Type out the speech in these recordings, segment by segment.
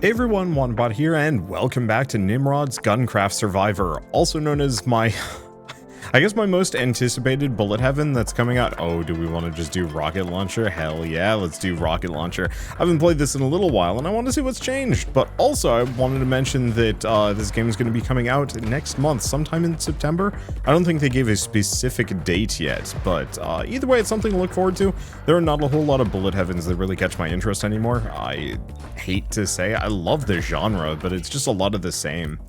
Hey everyone, Wanderbot here, and welcome back to NIMRODS Guncraft Survivor, also known as my, I guess my most anticipated bullet heaven that's coming out. Oh, do we want to just do rocket launcher? Hell yeah, let's do rocket launcher. I haven't played this in a little while, and I want to see what's changed, but also I wanted to mention that this game is going to be coming out next month, sometime in September. I don't think they gave a specific date yet, but either way, it's something to look forward to. There are not a whole lot of bullet heavens that really catch my interest anymore. I hate to say, I love the genre, but it's just a lot of the same.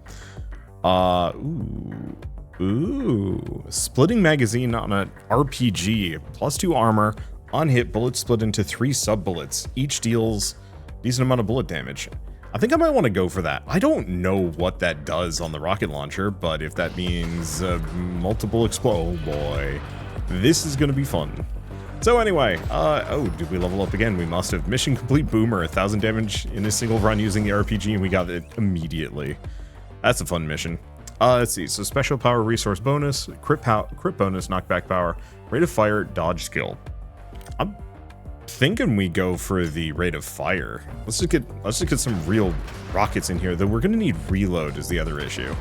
Ooh, splitting magazine on an RPG, +2 armor, on hit, bullets split into 3 sub-bullets. Each deals decent amount of bullet damage. I think I might want to go for that. I don't know what that does on the rocket launcher, but if that means multiple explode, oh boy, this is gonna be fun. So anyway, oh, did we level up again? We must have. Mission complete, boomer, 1000 damage in a single run using the RPG, and we got it immediately. That's a fun mission. Let's see, so special power resource bonus, crit bonus, knockback power, rate of fire, dodge skill. I'm thinking we go for the rate of fire. Let's just get some real rockets in here, though we're gonna need reload is the other issue.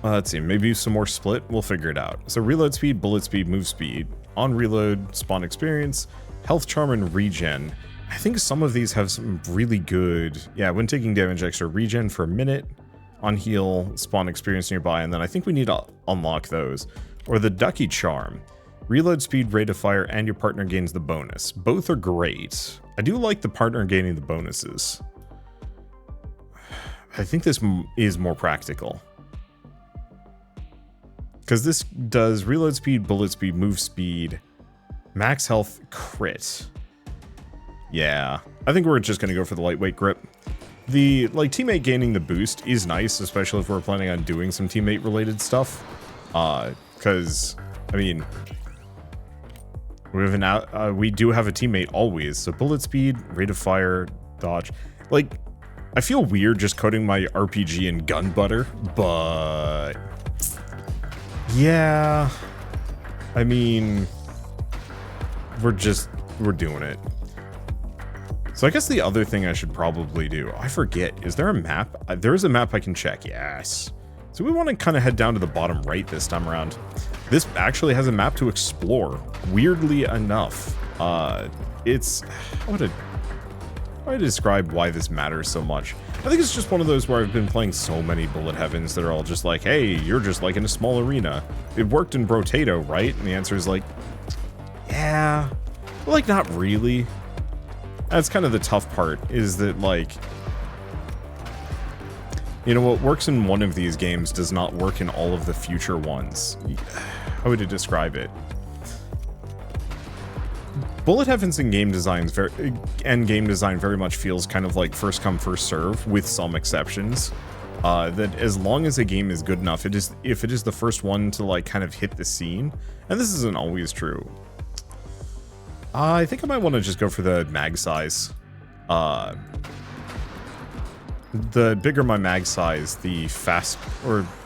Let's see, maybe some more split, we'll figure it out. So reload speed, bullet speed, move speed, on reload, spawn experience, health charm, and regen. I think some of these have some really good, yeah, when taking damage, extra regen for a minute, on heal, spawn experience nearby, and then I think we need to unlock those. Or the Ducky Charm. Reload speed, rate of fire, and your partner gains the bonus. Both are great. I do like the partner gaining the bonuses. I think this is more practical. Because this does reload speed, bullet speed, move speed, max health, crit. Yeah, I think we're just going to go for the lightweight grip. The, teammate gaining the boost is nice, especially if we're planning on doing some teammate-related stuff. Because, I mean, we do have a teammate always, so bullet speed, rate of fire, dodge. Like, I feel weird just coding my RPG in gun butter, but yeah, I mean, we're doing it. So I guess the other thing I should probably do, I forget, is there a map? There is a map I can check, yes. So we want to kind of head down to the bottom right this time around. This actually has a map to explore, weirdly enough. It's, how do I describe why this matters so much? I think it's just one of those where I've been playing so many bullet heavens that are all just like, hey, you're just like in a small arena. It worked in Brotato, right? And the answer is like, yeah, but like not really. That's kind of the tough part, is that, like, you know, what works in one of these games does not work in all of the future ones. How would you describe it? Bullet heavens and game design very much feels kind of like first come, first serve, with some exceptions. That as long as a game is good enough, if it is the first one to, like, kind of hit the scene, and this isn't always true. I think I might want to just go for the mag size. The bigger my mag size, the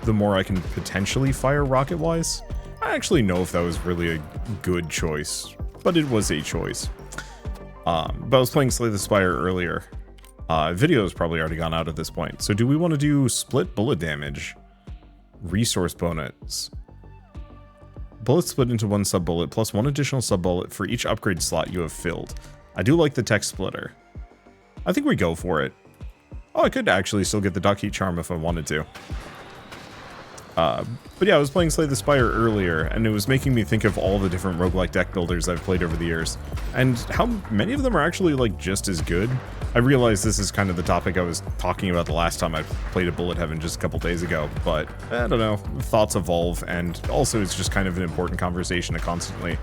more I can potentially fire rocket-wise. I actually know if that was really a good choice, but it was a choice. But I was playing Slay the Spire earlier. Video has probably already gone out at this point. So do we want to do split bullet damage? Resource bonus. Bullets split into 1 sub-bullet, plus 1 additional sub-bullet for each upgrade slot you have filled. I do like the tech splitter. I think we go for it. Oh, I could actually still get the Ducky Charm if I wanted to. But yeah, I was playing Slay the Spire earlier, and it was making me think of all the different roguelike deck builders I've played over the years, and how many of them are actually, like, just as good. I realize this is kind of the topic I was talking about the last time I played a bullet heaven just a couple days ago, but I don't know, thoughts evolve, and also it's just kind of an important conversation to constantly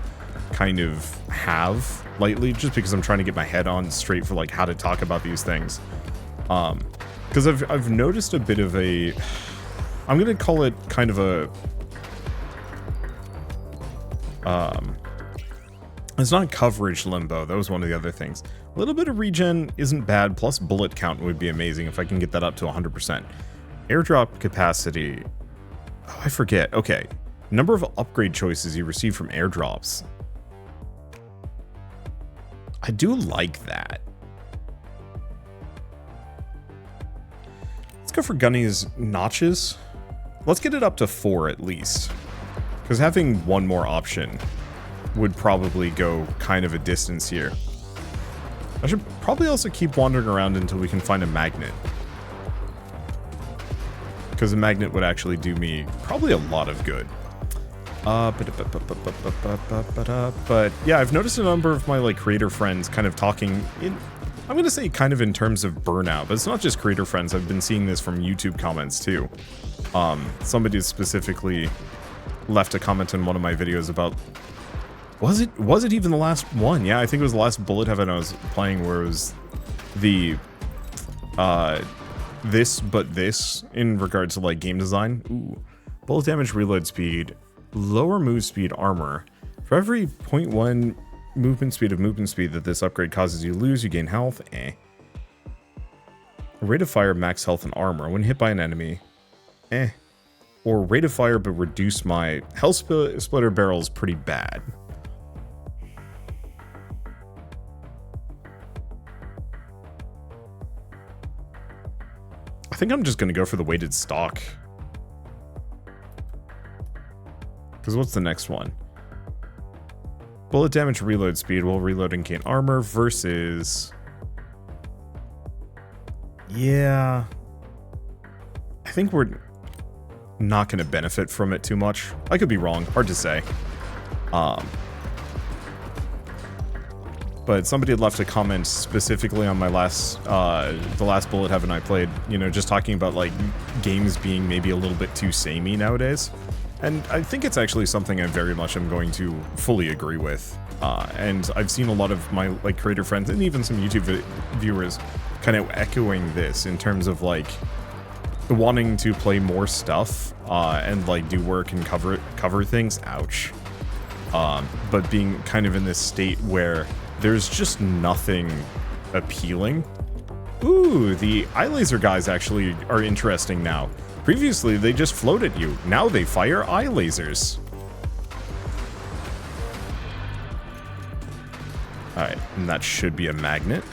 kind of have lightly, just because I'm trying to get my head on straight for, like, how to talk about these things. Because I've noticed a bit of a, I'm gonna call it kind of a, it's not coverage limbo, that was one of the other things. A little bit of regen isn't bad, plus bullet count would be amazing if I can get that up to 100%. Airdrop capacity, oh, I forget, okay. Number of upgrade choices you receive from airdrops. I do like that. Let's go for Gunny's notches. Let's get it up to 4 at least. Because having one more option would probably go kind of a distance here. I should probably also keep wandering around until we can find a magnet. Because a magnet would actually do me probably a lot of good. But yeah, I've noticed a number of my like creator friends kind of talking in, I'm gonna say kind of in terms of burnout, but it's not just creator friends. I've been seeing this from YouTube comments too. Somebody specifically left a comment in one of my videos about, was it even the last one? Yeah, I think it was the last Bullet Heaven I was playing where it was the this in regards to like game design. Ooh. Bullet damage, reload speed, lower move speed, armor. For every 0.1 movement speed that this upgrade causes you to lose, you gain health. Rate of fire, max health and armor. When hit by an enemy. Or rate of fire but reduce my health splitter barrel is pretty bad. I think I'm just going to go for the weighted stock. Because what's the next one? Bullet damage, reload speed, while reloading gain armor versus... Yeah. I think we're not going to benefit from it too much. I could be wrong. Hard to say. But somebody had left a comment specifically on my last, the last Bullet Heaven I played, you know, just talking about, like, games being maybe a little bit too samey nowadays. And I think it's actually something I very much am going to fully agree with. And I've seen a lot of my, like, creator friends and even some YouTube viewers kind of echoing this in terms of, like, wanting to play more stuff, and, like, do work and cover things. Ouch. But being kind of in this state where there's just nothing appealing. Ooh, the eye laser guys actually are interesting now. Previously, they just float at you. Now they fire eye lasers. Alright, and that should be a magnet.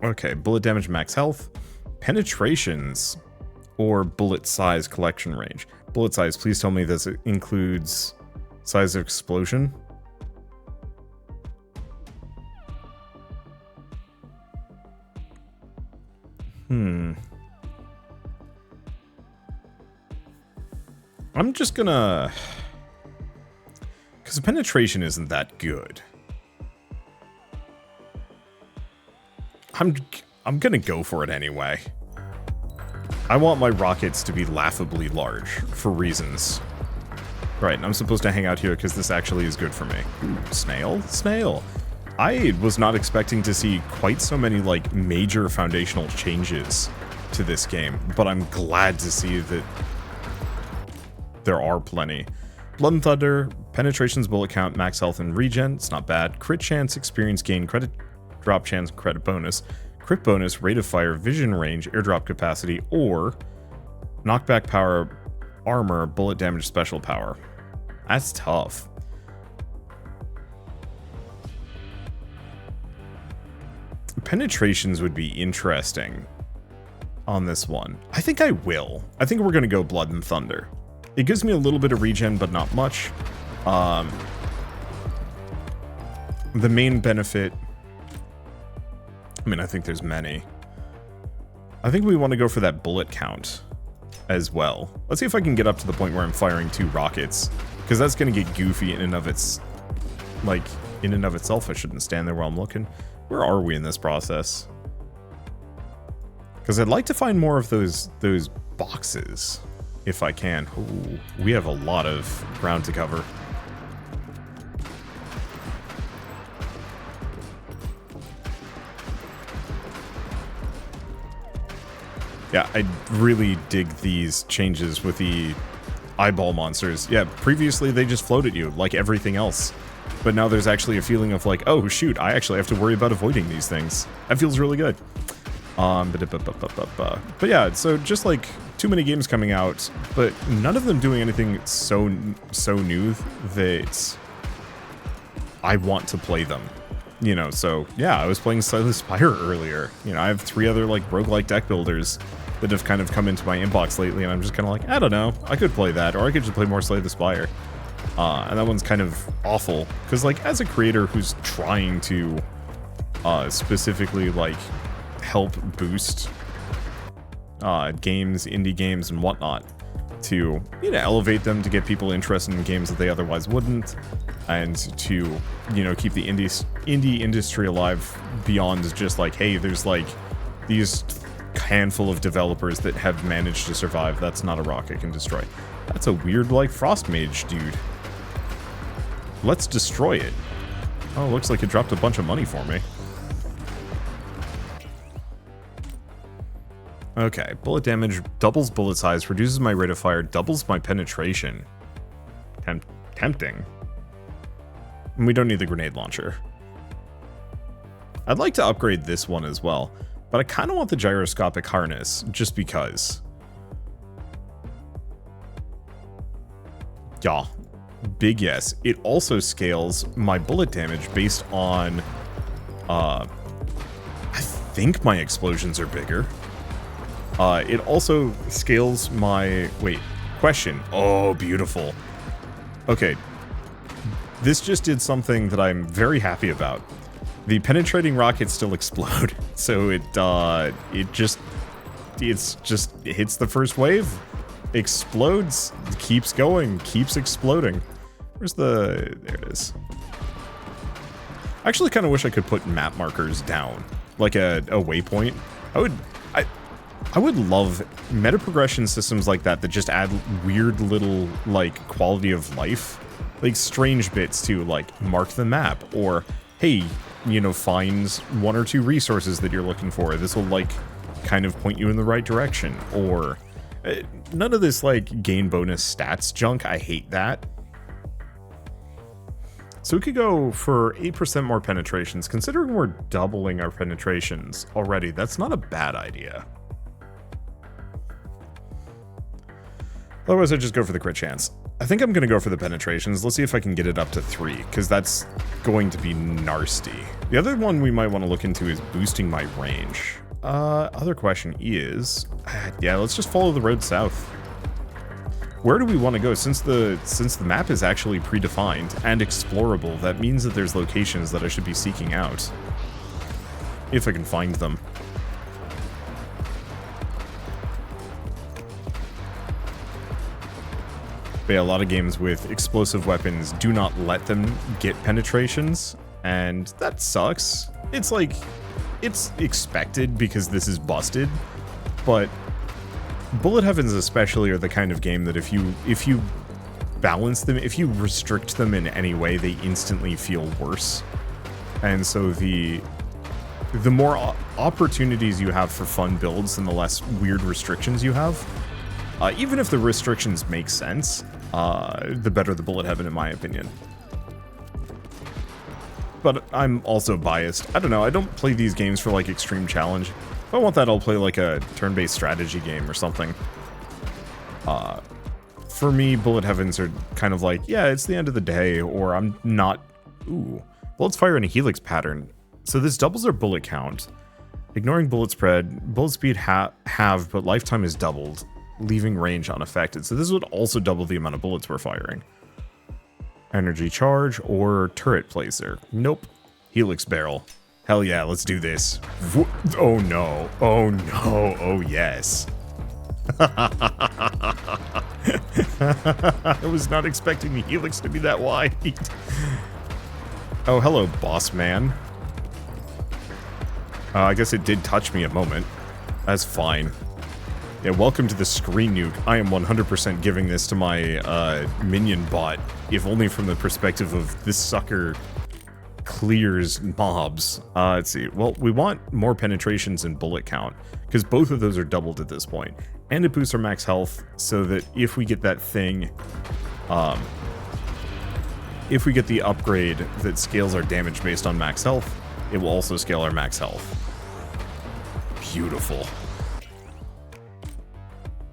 Okay, bullet damage, max health. Penetrations, or bullet size collection range. Bullet size, please tell me this includes size of explosion. I'm just gonna... Because the penetration isn't that good. I'm gonna go for it anyway. I want my rockets to be laughably large, for reasons. Right, and I'm supposed to hang out here because this actually is good for me. Ooh, snail? Snail. I was not expecting to see quite so many, like, major foundational changes to this game, but I'm glad to see that there are plenty. Blood and Thunder, penetrations, bullet count, max health, and regen. It's not bad. Crit chance, experience gain, credit drop chance, credit bonus. Crit bonus, rate of fire, vision range, airdrop capacity, or knockback power, armor, bullet damage, special power. That's tough. Penetrations would be interesting on this one. I think I will. I think we're going to go Blood and Thunder. It gives me a little bit of regen, but not much. The main benefit... I mean, I think there's many. I think we want to go for that bullet count as well. Let's see if I can get up to the point where I'm firing 2 rockets. Because that's going to get goofy in and of its... Like, in and of itself. I shouldn't stand there while I'm looking. Where are we in this process? Because I'd like to find more of those boxes, if I can. Ooh, we have a lot of ground to cover. Yeah, I really dig these changes with the eyeball monsters. Yeah, previously they just float at you like everything else. But now there's actually a feeling of like, oh shoot, I actually have to worry about avoiding these things. That feels really good. But yeah, so just like too many games coming out, but none of them doing anything so new that I want to play them. You know, so yeah, I was playing Slay the Spire earlier. You know, I have 3 other like roguelike deck builders that have kind of come into my inbox lately, and I'm just kind of like, I don't know, I could play that, or I could just play more Slay the Spire. And that one's kind of awful, because like as a creator who's trying to specifically like help boost games, indie games and whatnot, to, you know, elevate them, to get people interested in games that they otherwise wouldn't, and to, you know, keep the indie industry alive beyond just like, hey, there's like these handful of developers that have managed to survive. That's not a rock it can destroy. That's a weird like frost mage dude. Let's destroy it. Oh, looks like it dropped a bunch of money for me. Okay, bullet damage doubles bullet size, reduces my rate of fire, doubles my penetration. Tempting. And we don't need the grenade launcher. I'd like to upgrade this one as well, but I kind of want the gyroscopic harness, just because. Yeah, big yes. It also scales my bullet damage based on, I think my explosions are bigger. It also scales my... Wait, question. Oh, beautiful. Okay. This just did something that I'm very happy about. The penetrating rockets still explode, so it just hits the first wave, explodes, keeps going, keeps exploding. Where's the... There it is. I actually kind of wish I could put map markers down, like a waypoint. I would love meta progression systems like that just add weird little, like, quality of life. Like, strange bits to, like, mark the map, or, hey, you know, find 1 or 2 resources that you're looking for. This will, like, kind of point you in the right direction, or... none of this, like, gain bonus stats junk. I hate that. So we could go for 8% more penetrations. Considering we're doubling our penetrations already, that's not a bad idea. Otherwise, I'd just go for the crit chance. I think I'm going to go for the penetrations. Let's see if I can get it up to 3, because that's going to be nasty. The other one we might want to look into is boosting my range. Other question is... yeah, let's just follow the road south. Where do we want to go? Since the map is actually predefined and explorable, that means that there's locations that I should be seeking out. If I can find them. But yeah, a lot of games with explosive weapons do not let them get penetrations, and that sucks. It's like, it's expected because this is busted, but bullet heavens especially are the kind of game that if you balance them, if you restrict them in any way, they instantly feel worse. And so the more opportunities you have for fun builds and the less weird restrictions you have, even if the restrictions make sense, the better the bullet heaven, in my opinion. But I'm also biased. I don't know, I don't play these games for, like, extreme challenge. If I want that, I'll play, like, a turn-based strategy game or something. For me, bullet heavens are kind of like, yeah, it's the end of the day, or I'm not... Ooh. Bullets fire in a helix pattern. So this doubles our bullet count. Ignoring bullet spread, bullet speed halved, but lifetime is doubled, leaving range unaffected. So this would also double the amount of bullets we're firing. Energy charge or turret placer. Nope. Helix barrel. Hell yeah, let's do this. Oh no. Oh no. Oh yes. I was not expecting the helix to be that wide. Oh, hello, boss man. I guess it did touch me a moment. That's fine. Yeah, welcome to the screen nuke. I am 100% giving this to my minion bot, if only from the perspective of this sucker clears mobs. Let's see. Well, we want more penetrations and bullet count, because both of those are doubled at this point. And it boosts our max health, so that if we get that thing, if we get the upgrade that scales our damage based on max health, it will also scale our max health. Beautiful.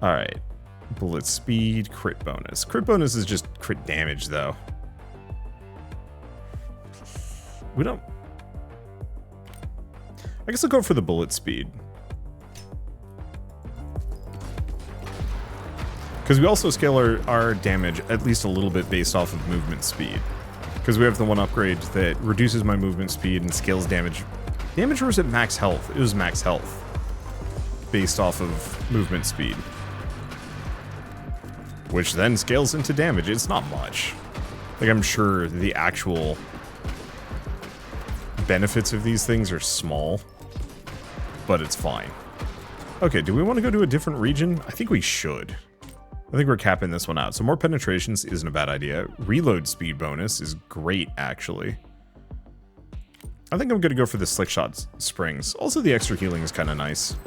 Alright. Bullet speed, crit bonus. Crit bonus is just crit damage, though. We don't... I guess I'll go for the bullet speed. Because we also scale our damage at least a little bit based off of movement speed. Because we have the one upgrade that reduces my movement speed and scales damage. Damage was at max health. It was max health. Based off of movement speed. Which then scales into damage. It's not much. Like, I'm sure the actual benefits of these things are small. But it's fine. Okay, do we want to go to a different region? I think we should. I think we're capping this one out. So more penetrations isn't a bad idea. Reload speed bonus is great, actually. I think I'm going to go for the slick shot springs. Also, the extra healing is kind of nice.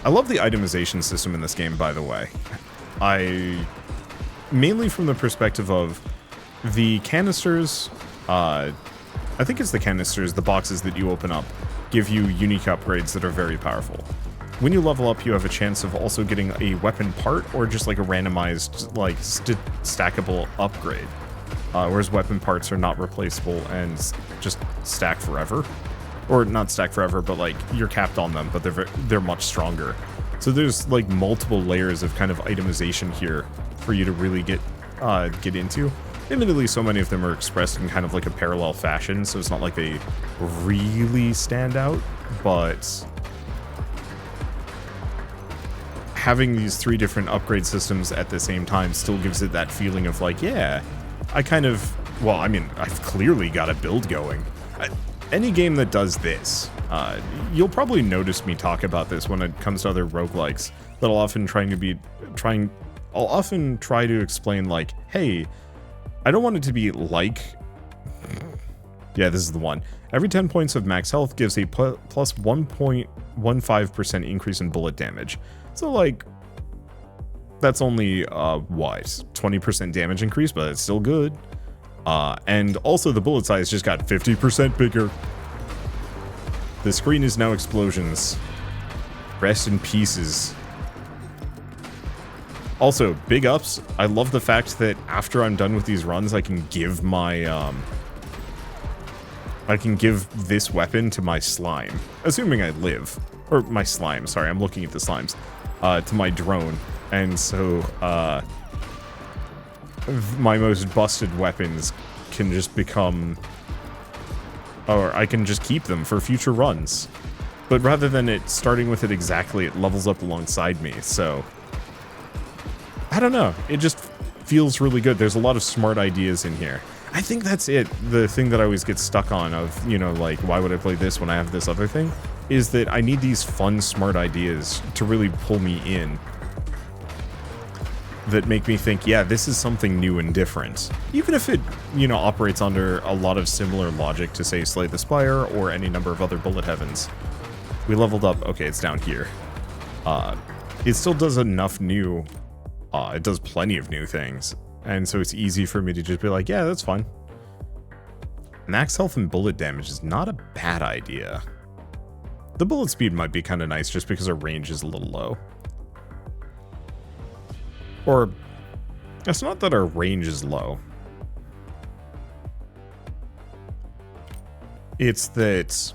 I love the itemization system in this game, by the way. Mainly from the perspective of the canisters, I think it's the canisters, the boxes that you open up, give you unique upgrades that are very powerful. When you level up, you have a chance of also getting a weapon part or just like a randomized, like, stackable upgrade. Whereas weapon parts are not replaceable and just stack forever. Or not stack forever, but like, you're capped on them, but they're much stronger. So there's like multiple layers of kind of itemization here for you to really get into. Admittedly, so many of them are expressed in kind of like a parallel fashion, so it's not like they really stand out, but having these 3 different upgrade systems at the same time still gives it that feeling of like, yeah, I kind of, well, I mean, I've clearly got a build going. Any game that does this, you'll probably notice me talk about this when it comes to other roguelikes, that I'll often try to explain like, hey, I don't want it to be like, yeah, this is the one. Every 10 points of max health gives a plus 1.15% increase in bullet damage. So, like, that's only, what, 20% damage increase, but it's still good. And also the bullet size just got 50% bigger. The screen is now explosions. Rest in pieces. Also, big ups. I love the fact that after I'm done with these runs, I can give my, I can give this weapon to my slime. Assuming I live. Or my slime, sorry, I'm looking at the slimes. To my drone. And so, my most busted weapons can just become... Or I can just keep them for future runs. But rather than it starting with it exactly, it levels up alongside me, so... I don't know, it just feels really good. There's a lot of smart ideas in here. I think that's it. The thing that I always get stuck on of, you know, like, why would I play this when I have this other thing? Is that I need these fun, smart ideas to really pull me in. That make me think, yeah, this is something new and different. Even if it, you know, operates under a lot of similar logic to, say, Slay the Spire or any number of other bullet heavens. We leveled up. Okay, it's down here. It still does enough new... it does plenty of new things. And so it's easy for me to just be like, yeah, that's fine. Max health and bullet damage is not a bad idea. The bullet speed might be kind of nice just because our range is a little low. Or, it's not that our range is low. It's that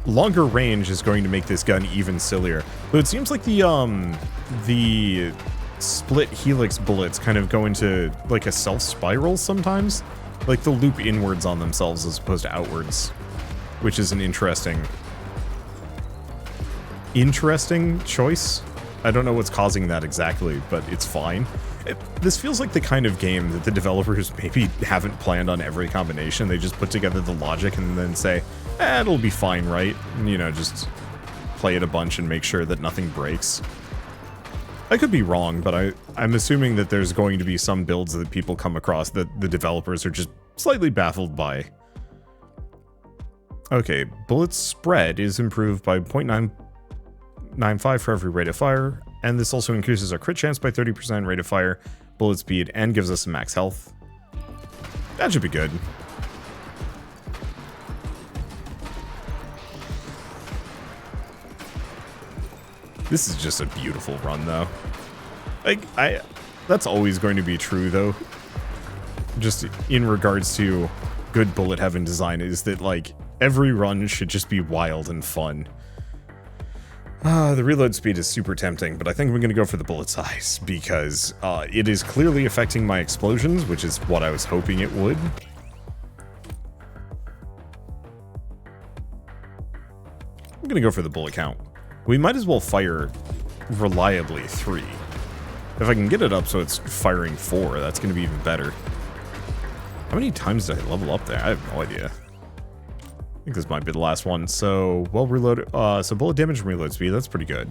longer range is going to make this gun even sillier. But it seems like the split helix bullets kind of go into like a self-spiral sometimes. Like they'll loop inwards on themselves as opposed to outwards. Which is an interesting choice. I don't know what's causing that exactly, but it's fine. This feels like the kind of game that the developers maybe haven't planned on every combination. They just put together the logic and then say, it'll be fine, right? And, you know, just play it a bunch and make sure that nothing breaks. I could be wrong, but I'm assuming that there's going to be some builds that people come across that the developers are just slightly baffled by. Okay, bullet spread is improved by 0.995 for every rate of fire, and this also increases our crit chance by 30%, rate of fire, bullet speed, and gives us some max health. That should be good. This is just a beautiful run, though. Like, that's always going to be true, though. just in regards to good bullet heaven design, is that, like, every run should just be wild and fun. The reload speed is super tempting, but I think I'm going to go for the bullet size, because it is clearly affecting my explosions, which is what I was hoping it would. I'm going to go for the bullet count. We might as well fire reliably 3. If I can get it up so it's firing 4, that's going to be even better. How many times did I level up there? I have no idea. I think this might be the last one. So, well reloaded. So bullet damage and reload speed, that's pretty good.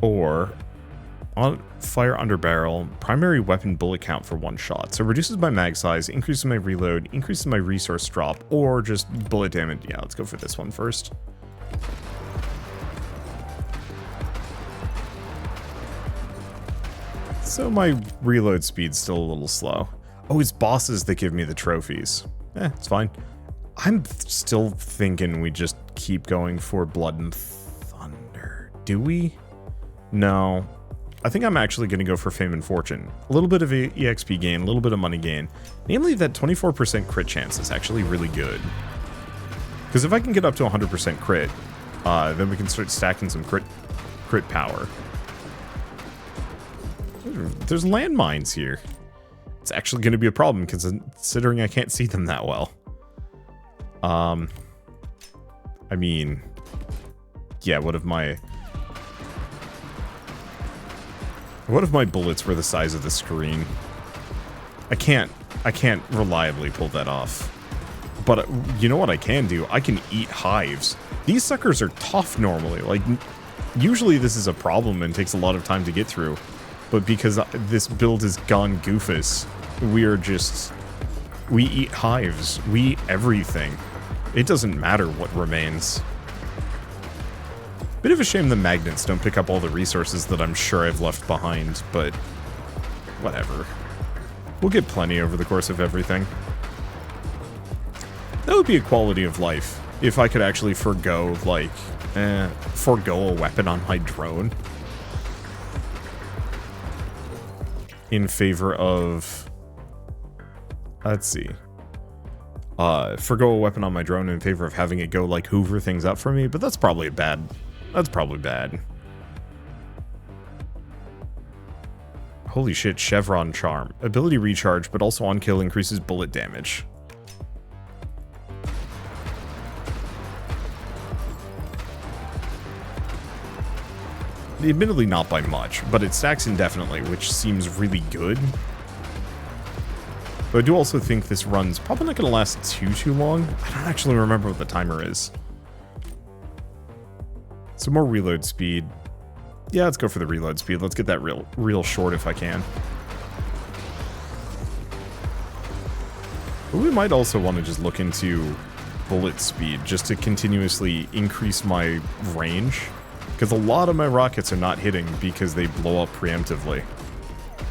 Or, on fire under barrel, primary weapon bullet count for 1 shot. So reduces my mag size, increases my reload, increases my resource drop, or just bullet damage. Yeah, let's go for this one first. So my reload speed's still a little slow. Oh, it's bosses that give me the trophies. It's fine. I'm still thinking we just keep going for Blood and Thunder. Do we? No. I think I'm actually going to go for Fame and Fortune. A little bit of EXP gain, a little bit of money gain. Namely, that 24% crit chance is actually really good. Because if I can get up to 100% crit, then we can start stacking some crit power. There's landmines here. It's actually going to be a problem, considering I can't see them that well. I mean, yeah, what if my bullets were the size of the screen? I can't reliably pull that off. But you know what I can do? I can eat hives. These suckers are tough normally. Like, usually this is a problem and takes a lot of time to get through. But because this build has gone goofus, we eat hives. We eat everything. It doesn't matter what remains. Bit of a shame the magnets don't pick up all the resources that I'm sure I've left behind, but whatever. We'll get plenty over the course of everything. That would be a quality of life, if I could actually forgo, like, forgo a weapon on my drone. In favor of, let's see, forgo a weapon on my drone in favor of having it go, like, hoover things up for me, but that's probably bad. That's probably bad. Holy shit, Chevron Charm. Ability recharge, but also on kill increases bullet damage. Admittedly not by much, but it stacks indefinitely, which seems really good. But I do also think this run's probably not going to last too long. I don't actually remember what the timer is. So more reload speed. Yeah, let's go for the reload speed. Let's get that real short if I can. But we might also want to just look into bullet speed just to continuously increase my range. Because a lot of my rockets are not hitting because they blow up preemptively.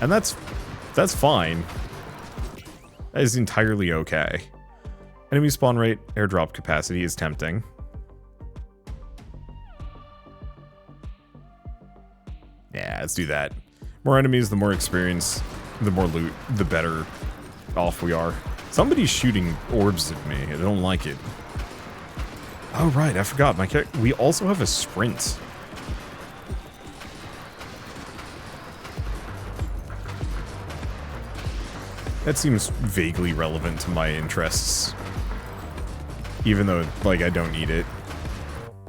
And that's fine. That is entirely okay. Enemy spawn rate, airdrop capacity is tempting. Yeah, let's do that. More enemies, the more experience, the more loot, the better off we are. Somebody's shooting orbs at me. I don't like it. Oh, right, I forgot. We also have a sprint. That seems vaguely relevant to my interests. Even though, like, I don't need it.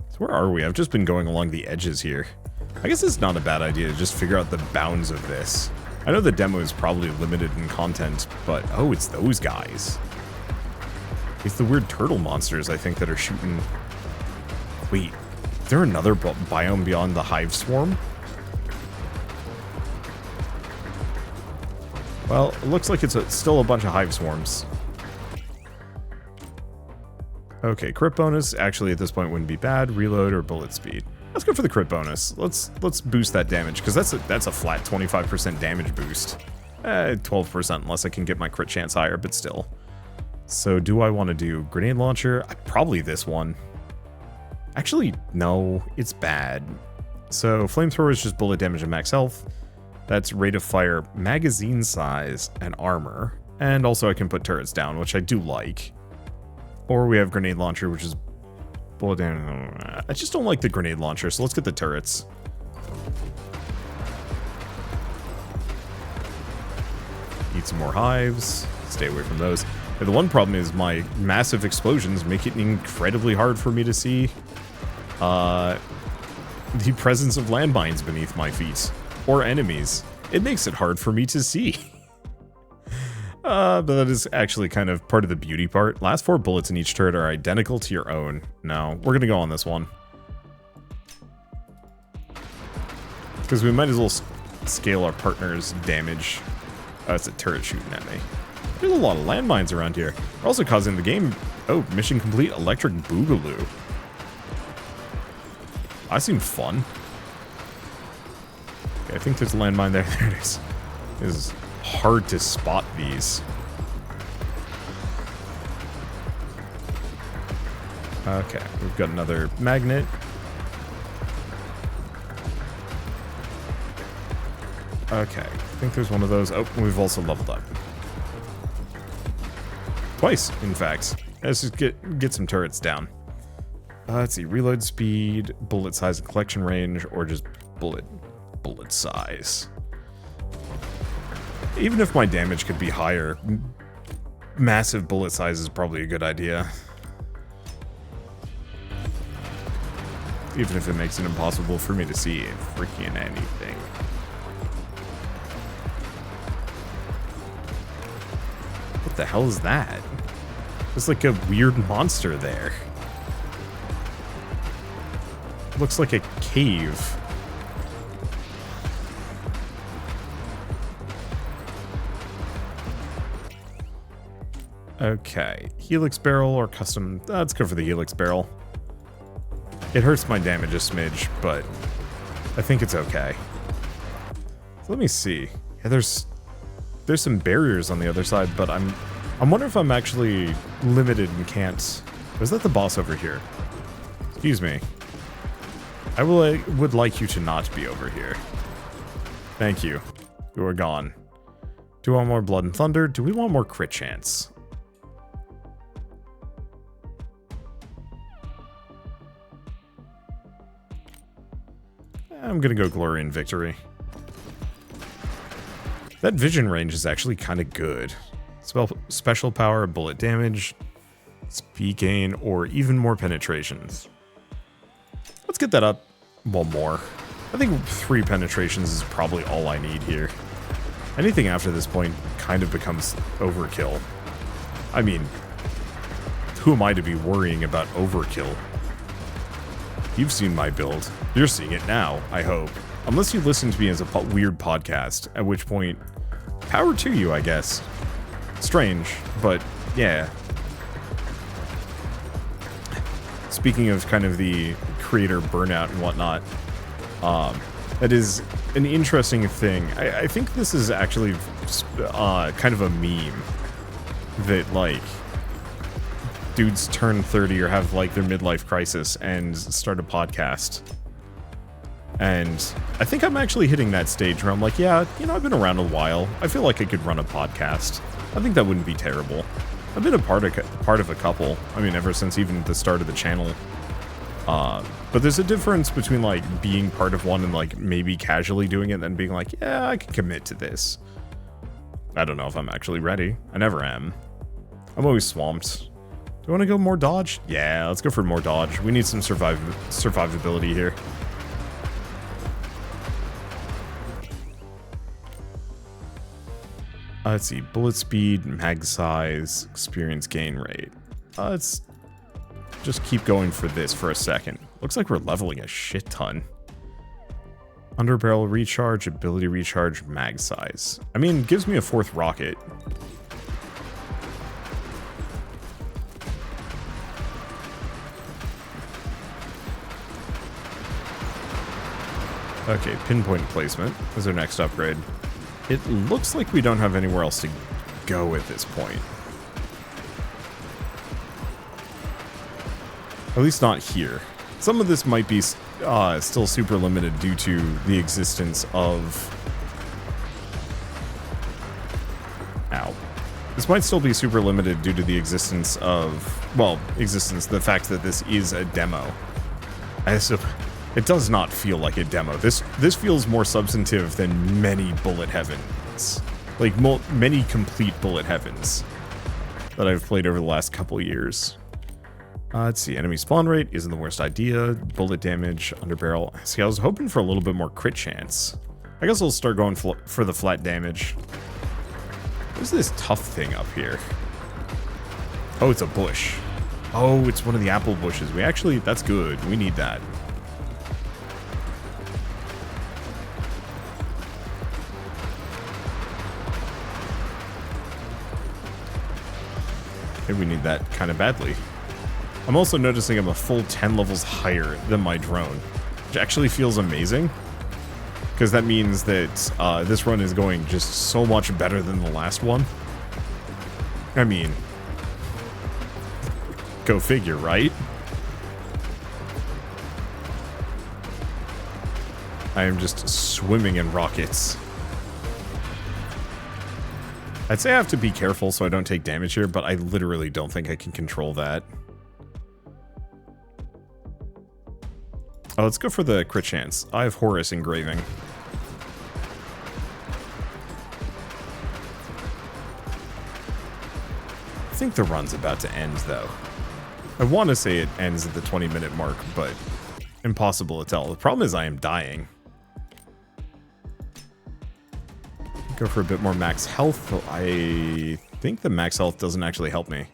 So where are we? I've just been going along the edges here. I guess it's not a bad idea to just figure out the bounds of this. I know the demo is probably limited in content, but oh, it's those guys. It's the weird turtle monsters, I think, that are shooting... Wait, is there another biome beyond the hive swarm? Well, it looks like it's still a bunch of hive swarms. Okay, crit bonus actually at this point wouldn't be bad. Reload or bullet speed. Let's go for the crit bonus. Let's boost that damage, because that's a flat 25% damage boost. 12% unless I can get my crit chance higher, but still. So do I want to do grenade launcher? Probably this one. Actually, no, it's bad. So flamethrower is just bullet damage and max health. That's rate of fire, magazine size, and armor. And also I can put turrets down, which I do like. Or we have grenade launcher, which is bullet down. I just don't like the grenade launcher, so let's get the turrets. Need some more hives. Stay away from those. And the one problem is my massive explosions make it incredibly hard for me to see the presence of landmines beneath my feet. Or enemies. It makes it hard for me to see. But that is actually kind of part of the beauty part. Last 4 bullets in each turret are identical to your own. No, we're gonna go on this one. Because we might as well scale our partner's damage. Oh, it's a turret shooting at me. There's a lot of landmines around here. We're also causing the game... Oh, mission complete, electric boogaloo. That seemed fun. Okay, I think there's a landmine there. There it is. It is hard to spot these. Okay, we've got another magnet. Okay, I think there's one of those. Oh, we've also leveled up. Twice, in fact. Let's just get some turrets down. Let's see, reload speed, bullet size and collection range, or just bullet size. Even if my damage could be higher, massive bullet size is probably a good idea. Even if it makes it impossible for me to see freaking anything. What the hell is that? There's like a weird monster there. Looks like a cave. Okay, helix barrel or custom. Let's go for the helix barrel. It hurts my damage a smidge, but I think it's okay. So let me see. Yeah, there's some barriers on the other side, but I'm wondering if I'm actually limited and can't. Is that the boss over here? Excuse me. I would like you to not be over here. Thank you. You are gone. Do we want more blood and thunder? Do we want more crit chance? I'm gonna go glory and victory. That vision range is actually kind of good. Special power, bullet damage, speed gain, or even more penetrations. Let's get that up one more. I think 3 penetrations is probably all I need here. Anything after this point kind of becomes overkill. I mean, who am I to be worrying about overkill? You've seen my build. You're seeing it now, I hope. Unless you listen to me as a weird podcast, at which point, power to you, I guess. Strange, but yeah. Speaking of kind of the creator burnout and whatnot, that is an interesting thing. I think this is actually kind of a meme that, like, dudes turn 30 or have, like, their midlife crisis and start a podcast. And I think I'm actually hitting that stage where I'm like, yeah, you know, I've been around a while. I feel like I could run a podcast. I think that wouldn't be terrible. I've been a part of a couple. I mean, ever since even the start of the channel. But there's a difference between, like, being part of one and, like, maybe casually doing it and then being like, yeah, I can commit to this. I don't know if I'm actually ready. I never am. I'm always swamped. Do you want to go more dodge? Yeah, let's go for more dodge. We need some survivability here. Let's see, bullet speed, mag size, experience gain rate. Let's just keep going for this for a second. Looks like we're leveling a shit ton. Underbarrel recharge, ability recharge, mag size. I mean, it gives me a 4th rocket. Okay, pinpoint placement is our next upgrade. It looks like we don't have anywhere else to go at this point. At least not here. Some of this might be still super limited due to the existence of Ow. This might still be super limited due to the existence of, well, the fact that this is a demo. It does not feel like a demo. This feels more substantive than many bullet heavens. Like, many complete bullet heavens that I've played over the last couple years. Let's see, enemy spawn rate isn't the worst idea. Bullet damage, under barrel. See, I was hoping for a little bit more crit chance. I guess I'll start going for the flat damage. What's this tough thing up here? Oh, it's a bush. Oh, it's one of the apple bushes. That's good. We need that. Okay, we need that kind of badly. I'm also noticing I'm a full 10 levels higher than my drone, which actually feels amazing. Because that means that this run is going just so much better than the last one. I mean, go figure, right? I am just swimming in rockets. I'd say I have to be careful so I don't take damage here, but I literally don't think I can control that. Oh, let's go for the crit chance. I have Horus engraving. I think the run's about to end, though. I want to say it ends at the 20-minute mark, but impossible to tell. The problem is I am dying. Go for a bit more max health. I think the max health doesn't actually help me.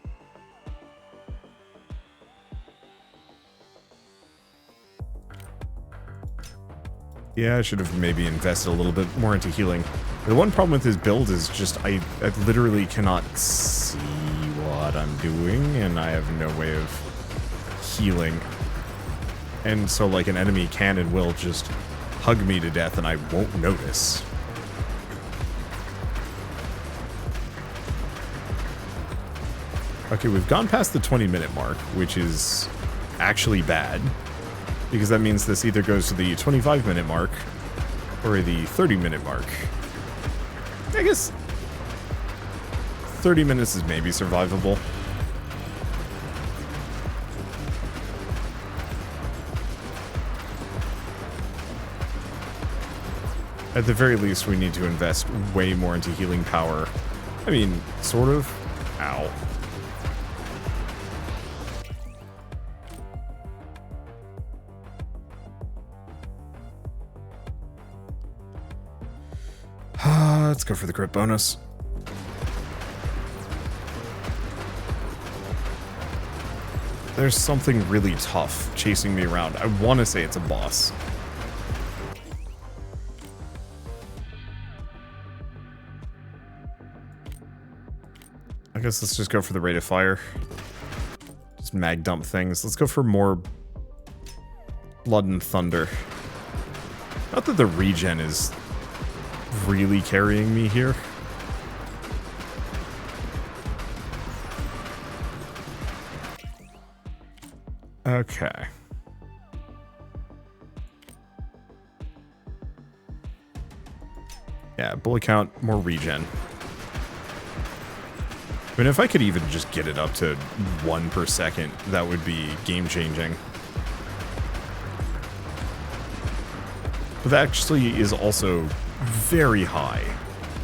Yeah, I should have maybe invested a little bit more into healing. The one problem with his build is just I literally cannot see what I'm doing, and I have no way of healing. And so, like, an enemy can and will just hug me to death, and I won't notice. Okay, we've gone past the 20-minute mark, which is actually bad. Because that means this either goes to the 25-minute mark or the 30-minute mark. I guess 30 minutes is maybe survivable. At the very least, we need to invest way more into healing power. I mean, sort of. Ow. Let's go for the crit bonus. There's something really tough chasing me around. I want to say it's a boss. I guess let's just go for the rate of fire. Just mag dump things. Let's go for more blood and thunder. Not that the regen is really carrying me here. Okay. Yeah, bullet count, more regen. I mean, if I could even just get it up to 1 per second, that would be game-changing. But that actually is also very high,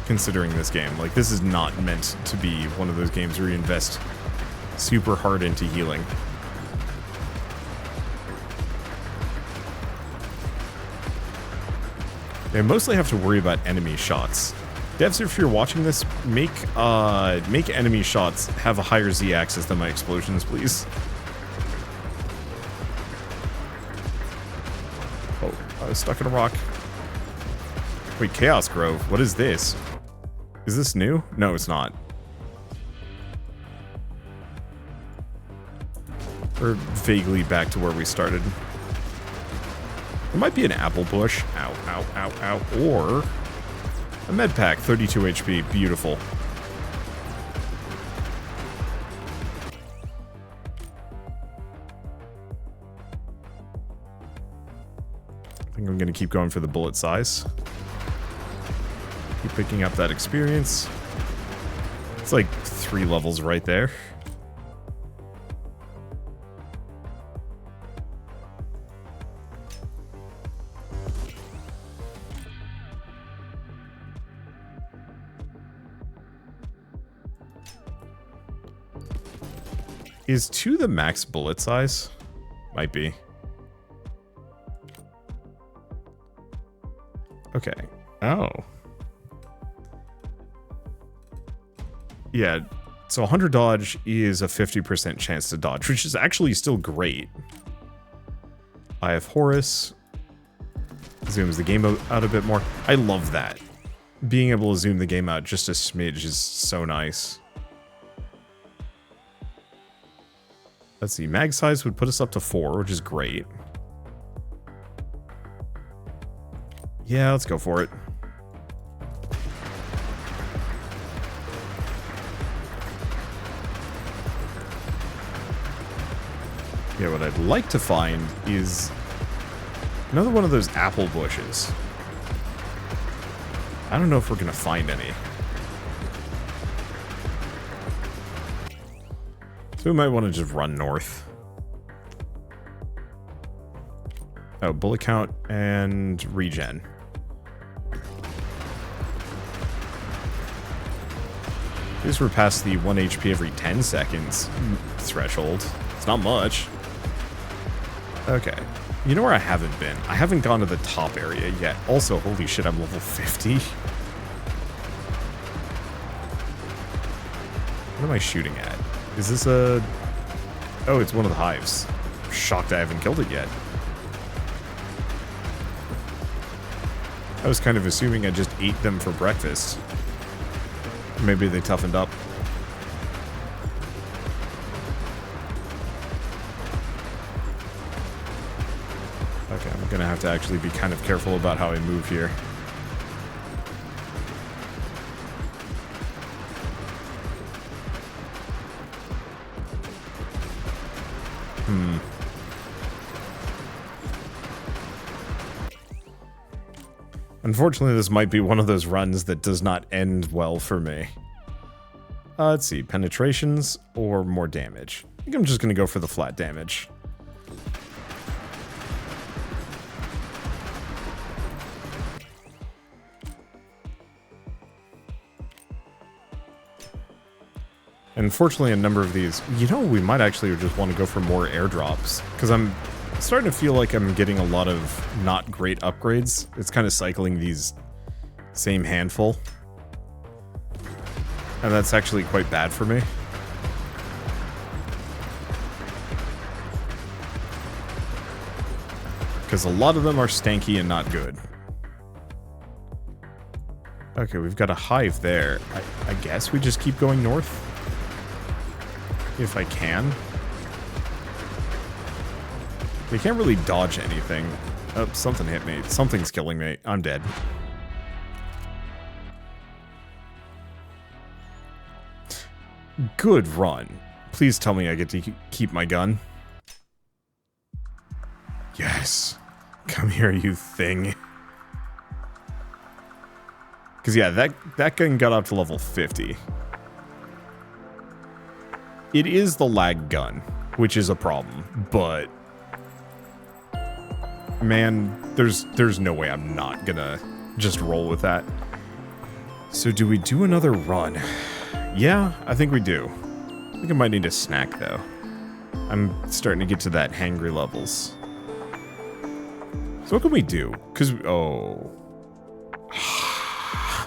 considering this game. Like, this is not meant to be one of those games where you invest super hard into healing. I mostly have to worry about enemy shots. Devs, if you're watching this, make enemy shots have a higher Z-axis than my explosions, please. Oh, I was stuck in a rock. Wait, Chaos Grove, what is this? Is this new? No, it's not. We're vaguely back to where we started. There might be an apple bush. Ow, ow, ow, ow. Or a med pack, 32 HP. Beautiful. I think I'm going to keep going for the bullet size. Keep picking up that experience. It's like 3 levels right there. Is 2 the max bullet size? Might be. Okay. Oh. Yeah, so 100 dodge is a 50% chance to dodge, which is actually still great. I have Horus. Zooms the game out a bit more. I love that. Being able to zoom the game out just a smidge is so nice. Let's see, mag size would put us up to 4, which is great. Yeah, let's go for it. Yeah, what I'd like to find is another one of those apple bushes. I don't know if we're gonna find any. So we might want to just run north. Oh, bullet count and regen. At least we're past the 1 HP every 10 seconds threshold. It's not much. Okay. You know where I haven't been? I haven't gone to the top area yet. Also, holy shit, I'm level 50. What am I shooting at? Is this a... Oh, it's one of the hives. I'm shocked I haven't killed it yet. I was kind of assuming I just ate them for breakfast. Maybe they toughened up. Okay, I'm gonna have to actually be kind of careful about how I move here. Unfortunately, this might be one of those runs that does not end well for me. Let's see, penetrations or more damage. I think I'm just gonna go for the flat damage. Unfortunately, a number of these... You know, we might actually just want to go for more airdrops, because I'm starting to feel like I'm getting a lot of not great upgrades. It's kind of cycling these same handful. And that's actually quite bad for me. Because a lot of them are stanky and not good. Okay, we've got a hive there. I guess we just keep going north? If I can. We can't really dodge anything. Oh, something hit me. Something's killing me. I'm dead. Good run. Please tell me I get to keep my gun. Yes. Come here, you thing. Because, yeah, that gun got up to level 50. It is the lag gun, which is a problem, but... Man, there's no way I'm not gonna just roll with that. So do we do another run? Yeah, I think we do. I think I might need a snack, though. I'm starting to get to that hangry levels. So what can we do? Because, oh...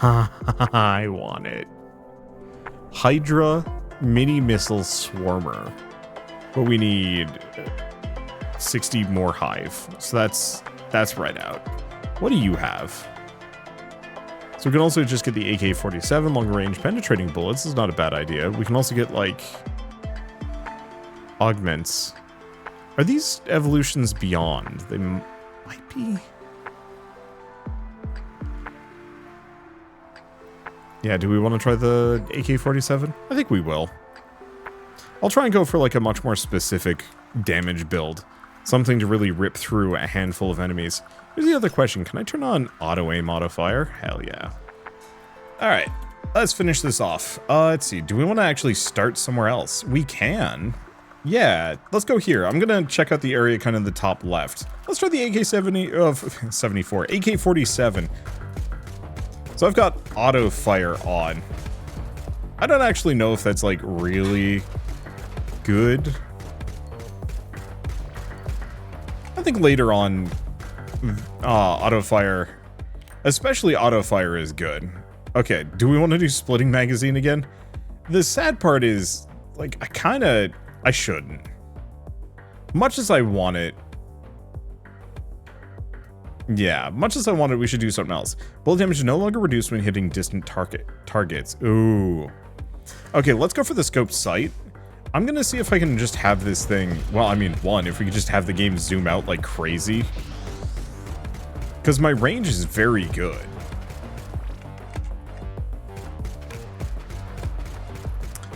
I want it. Hydra mini missile swarmer. But we need 60 more hive. So that's right out. What do you have? So we can also just get the AK-47 long range penetrating bullets. This is not a bad idea. We can also get like augments. Are these evolutions beyond? They might be. Yeah, do we want to try the AK-47? I think we will. I'll try and go for like a much more specific damage build. Something to really rip through a handful of enemies. Here's the other question. Can I turn on auto-aim modifier? Hell yeah. Alright. Let's finish this off. Let's see. Do we want to actually start somewhere else? We can. Yeah, let's go here. I'm going to check out the area kind of the top left. Let's try the AK-74, AK-47. So I've got auto fire on. I don't actually know if that's like really good. I think later on, auto fire, especially auto fire, is good. Okay, do we want to do splitting magazine again? The sad part is, like, I shouldn't. Much as I want it. Yeah, much as I want it, we should do something else. Bullet damage no longer reduced when hitting distant targets. Ooh. Okay, let's go for the scoped sight. I'm gonna see if I can just have this thing, well, I mean, one, if we could just have the game zoom out like crazy. Because my range is very good.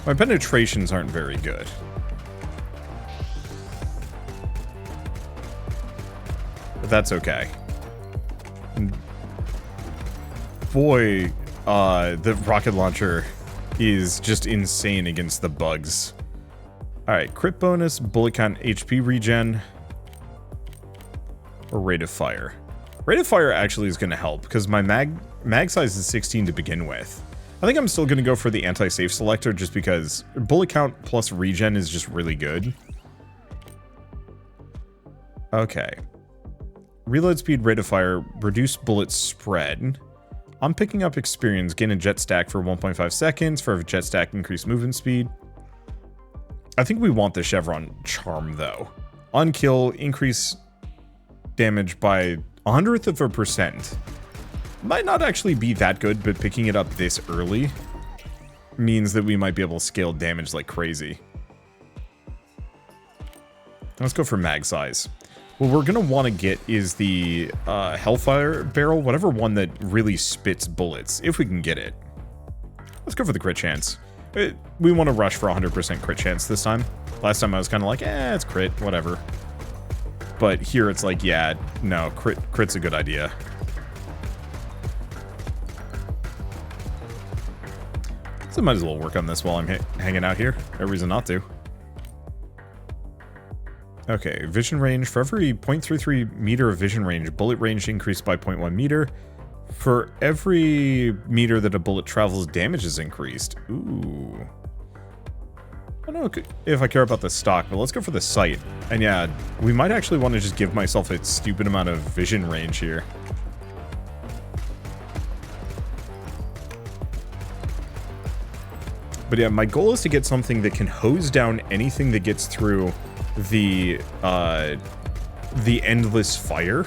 My penetrations aren't very good. But that's okay. Boy, the rocket launcher is just insane against the bugs. Alright, crit bonus, bullet count, HP regen, or rate of fire. Rate of fire actually is going to help, because my mag size is 16 to begin with. I think I'm still going to go for the anti-safe selector, just because bullet count plus regen is just really good. Okay. Reload speed, rate of fire, reduce bullet spread. I'm picking up experience, gain a jet stack for 1.5 seconds, for a jet stack increase movement speed. I think we want the Chevron charm though. On kill, increase damage by 100%. Might not actually be that good, but picking it up this early means that we might be able to scale damage like crazy. Let's go for mag size. What we're going to want to get is the Hellfire barrel, whatever one that really spits bullets, if we can get it. Let's go for the crit chance. We want to rush for 100% crit chance this time. Last time I was kind of like, it's crit, whatever. But here it's like, yeah, no, crit's a good idea. So I might as well work on this while I'm hanging out here. No reason not to. Okay, vision range. For every 0.33 meter of vision range, bullet range increased by 0.1 meter. For every meter that a bullet travels, damage is increased. Ooh. I don't know if I care about the stock, but let's go for the sight. And yeah, we might actually want to just give myself a stupid amount of vision range here. But yeah, my goal is to get something that can hose down anything that gets through the endless fire.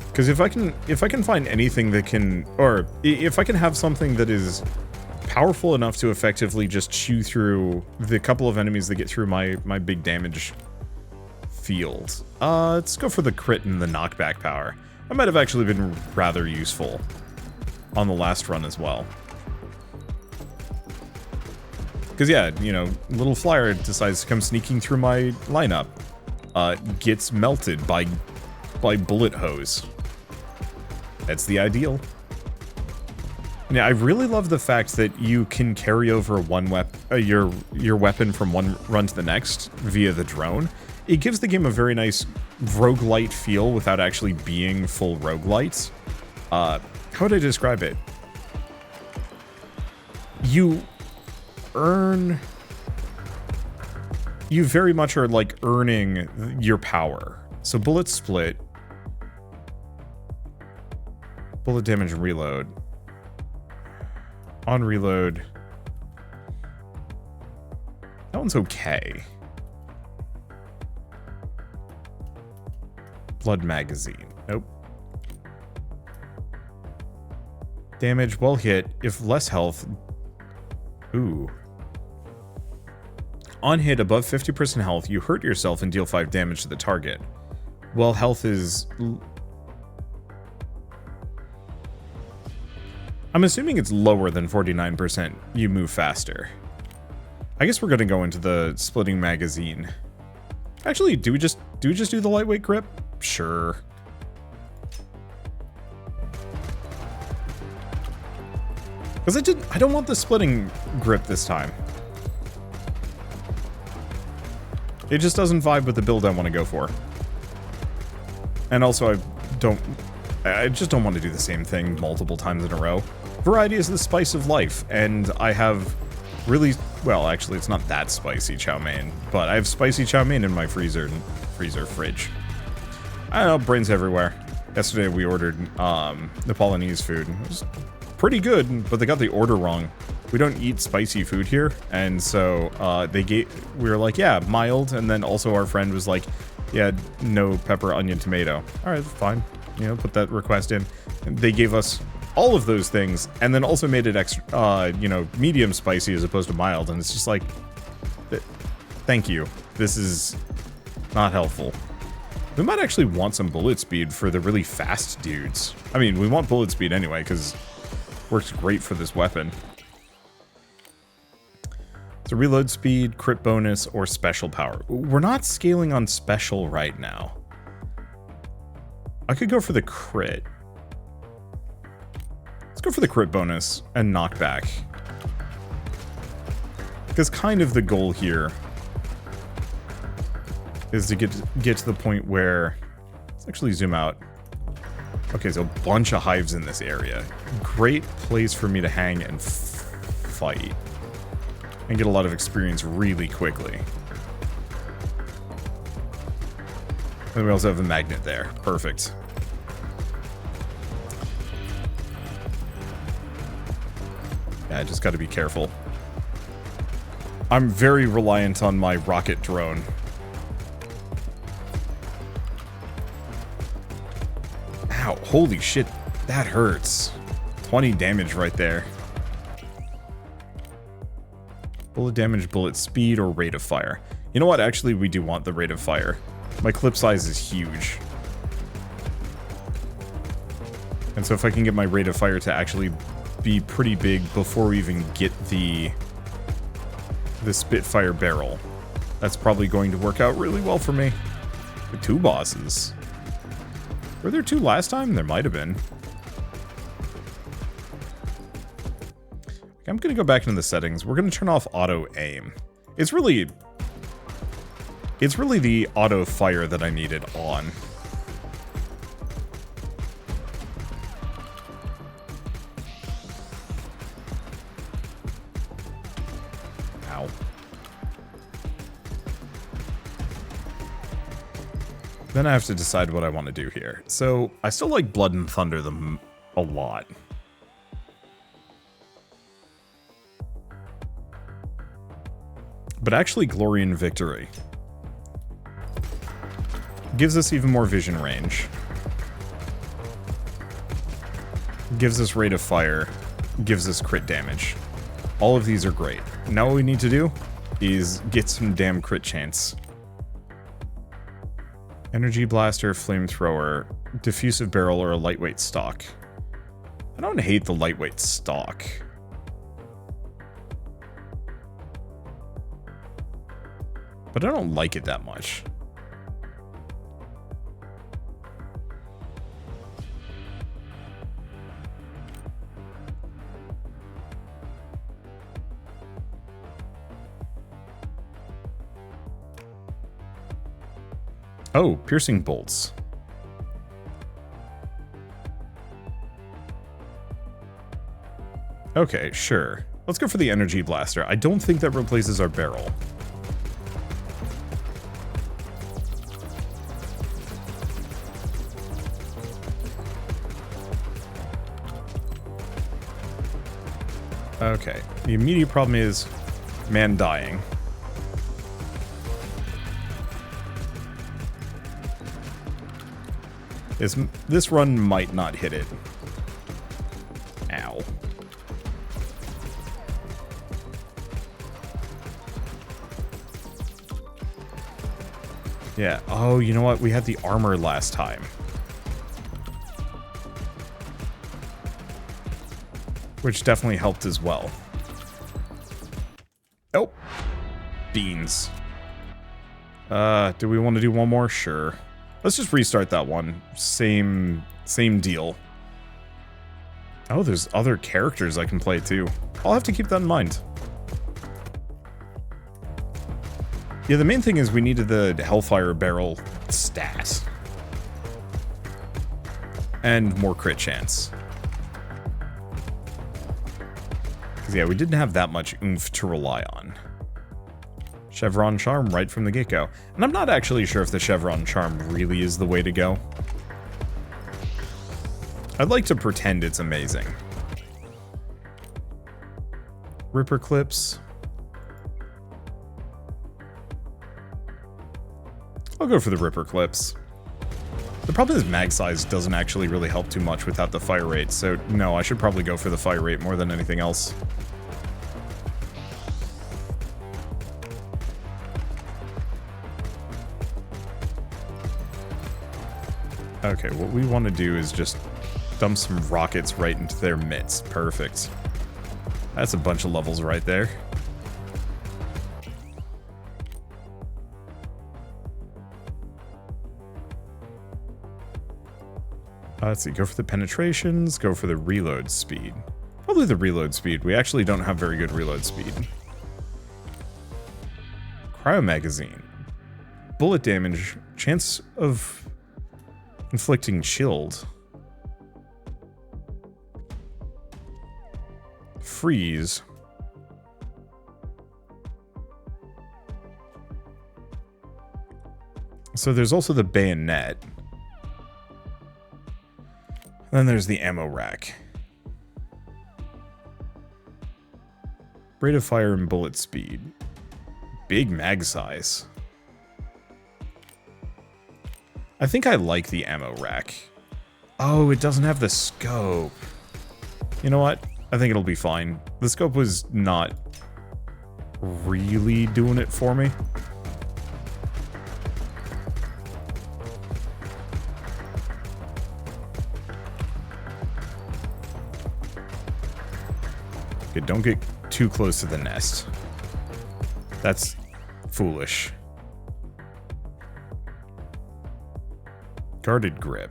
Because if I can find anything that can, or if I can have something that is powerful enough to effectively just chew through the couple of enemies that get through my big damage field. Let's go for the crit and the knockback power. That might have actually been rather useful on the last run as well. Because yeah, you know, little flyer decides to come sneaking through my lineup. Gets melted by bullet hose. That's the ideal. Yeah, I really love the fact that you can carry over your weapon from one run to the next via the drone. It gives the game a very nice roguelite feel without actually being full roguelite. How would I describe it? You very much are like earning your power. So bullet split. Bullet damage and reload. On reload. That one's okay. Blood magazine. Nope. Damage well hit. If less health. Ooh. On hit above 50% health, you hurt yourself and deal 5 damage to the target. Well, health is... I'm assuming it's lower than 49%. You move faster. I guess we're gonna go into the splitting magazine. Actually, do we just do the lightweight grip? Sure. Because I don't want the splitting grip this time. It just doesn't vibe with the build I want to go for. And also, I just don't want to do the same thing multiple times in a row. Variety is the spice of life, and I have really, well, actually, it's not that spicy chow mein, but I have spicy chow mein in my fridge. I don't know, brains everywhere. Yesterday we ordered Nepalese food. It was pretty good, but they got the order wrong. We don't eat spicy food here, and so we were like, yeah, mild, and then also our friend was like, yeah, no pepper, onion, tomato. All right, fine. You know, put that request in. And they gave us all of those things, and then also made it extra, you know, medium spicy as opposed to mild, and it's just like, thank you. This is not helpful. We might actually want some bullet speed for the really fast dudes. I mean, we want bullet speed anyway, because it works great for this weapon. So reload speed, crit bonus, or special power. We're not scaling on special right now. I could go for the crit. Let's go for the crit bonus and knockback. Because kind of the goal here is to get to the point where... Let's actually zoom out. Okay, so a bunch of hives in this area. Great place for me to hang and fight. And get a lot of experience really quickly. And we also have a magnet there. Perfect. Yeah, I just gotta be careful. I'm very reliant on my rocket drone. Ow, holy shit, that hurts. 20 damage right there. Bullet damage, bullet speed, or rate of fire. You know what? Actually, we do want the rate of fire. My clip size is huge. And so if I can get my rate of fire to actually be pretty big before we even get the Spitfire barrel, that's probably going to work out really well for me. The 2 bosses. Were there 2 last time? There might have been. I'm going to go back into the settings. We're going to turn off auto aim. It's really the auto fire that I needed on. Ow. Then I have to decide what I want to do here. So I still like Blood and Thunder them a lot. But actually, Glory and Victory gives us even more vision range. Gives us rate of fire. Gives us crit damage. All of these are great. Now what we need to do is get some damn crit chance. Energy Blaster, Flamethrower, Diffusive Barrel, or a Lightweight Stock. I don't hate the Lightweight Stock. But I don't like it that much. Oh, piercing bolts. Okay, sure. Let's go for the energy blaster. I don't think that replaces our barrel. Okay, the immediate problem is man dying. This run might not hit it. Ow. Yeah, oh, you know what? We had the armor last time. Which definitely helped as well. Oh. Beans. Do we want to do one more? Sure. Let's just restart that one. Same deal. Oh, there's other characters I can play too. I'll have to keep that in mind. Yeah, the main thing is we needed the Hellfire Barrel stat. And more crit chance. Because, yeah, we didn't have that much oomph to rely on. Chevron Charm right from the get-go. And I'm not actually sure if the Chevron Charm really is the way to go. I'd like to pretend it's amazing. Ripper Clips. I'll go for the Ripper Clips. The problem is mag size doesn't actually really help too much without the fire rate, so no, I should probably go for the fire rate more than anything else. Okay, what we want to do is just dump some rockets right into their midst. Perfect. That's a bunch of levels right there. Let's see, go for the penetrations, go for the reload speed. Probably the reload speed. We actually don't have very good reload speed. Cryo magazine. Bullet damage. Chance of inflicting chilled. Freeze. So there's also the bayonet. Then there's the ammo rack. Rate of fire and bullet speed. Big mag size. I think I like the ammo rack. Oh, it doesn't have the scope. You know what? I think it'll be fine. The scope was not really doing it for me. Okay, don't get too close to the nest. That's foolish. Guarded grip.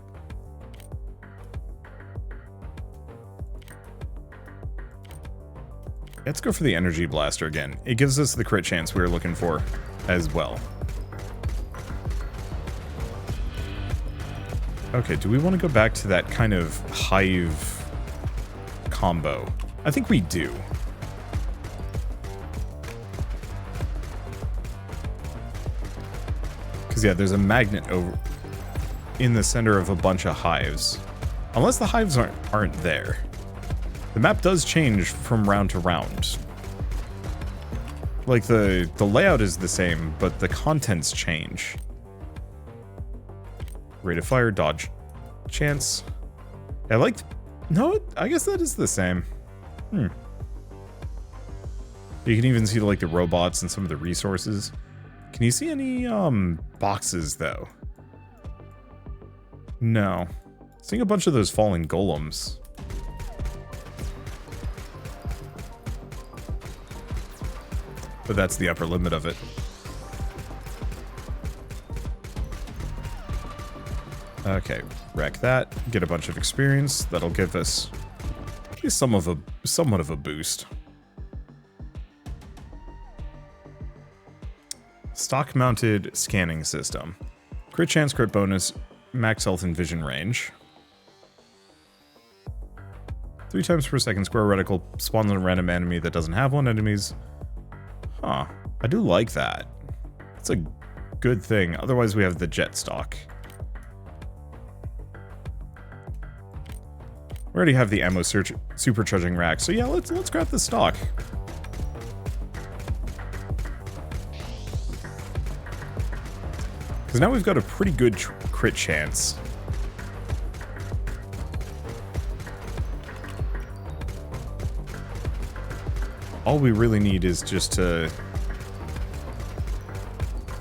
Let's go for the energy blaster again. It gives us the crit chance we were looking for as well. Okay, do we want to go back to that kind of hive combo? I think we do. Because, yeah, there's a magnet over in the center of a bunch of hives. Unless the hives aren't there. The map does change from round to round. Like, the layout is the same, but the contents change. Rate of fire, dodge, chance. I liked... No, I guess that is the same. You can even see, like, the robots and some of the resources. Can you see any, boxes, though? No. Seeing a bunch of those fallen golems. But that's the upper limit of it. Okay, wreck that. Get a bunch of experience. That'll give us somewhat of a boost. Stock mounted scanning system. Crit chance, crit bonus, max health and vision range. 3 times per second, square reticle spawns on a random enemy that doesn't have one. Enemies. Huh. I do like that. It's a good thing. Otherwise, we have the jet stock. We already have the ammo supercharging rack, so yeah, let's grab the stock. Because now we've got a pretty good crit chance. All we really need is just to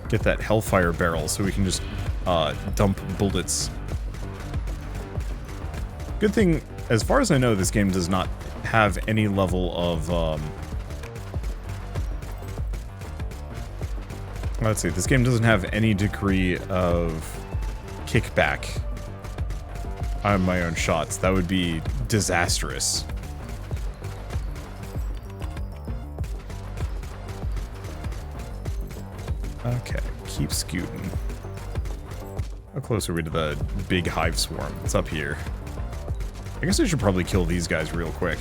get that Hellfire Barrel so we can just dump bullets. Good thing, as far as I know, this game does not have any level of... let's see, this game doesn't have any degree of kickback on my own shots. That would be disastrous. Okay, keep scooting. How close are we to the big hive swarm? It's up here. I guess I should probably kill these guys real quick.